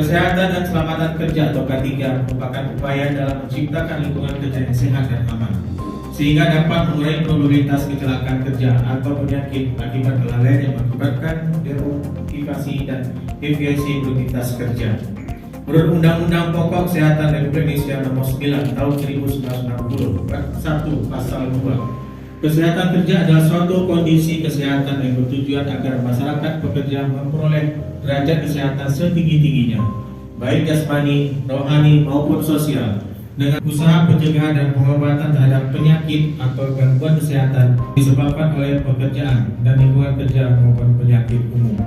Kesehatan dan keselamatan kerja atau K3 merupakan upaya dalam menciptakan lingkungan kerja yang sehat dan aman, sehingga dapat mengurangi probabilitas kecelakaan kerja atau penyakit akibat kelalaian yang mengakibatkan demotivasi dan deviasi produktivitas kerja. Menurut Undang-Undang Pokok Kesehatan Republik Indonesia Nomor 9 Tahun 1960 Bab 1 Pasal 2, kesehatan kerja adalah suatu kondisi kesehatan yang bertujuan agar masyarakat pekerja memperoleh derajat kesehatan setinggi-tingginya, baik jasmani, rohani maupun sosial, dengan usaha pencegahan dan pengobatan terhadap penyakit atau gangguan kesehatan disebabkan oleh pekerjaan dan lingkungan kerja maupun penyakit umum.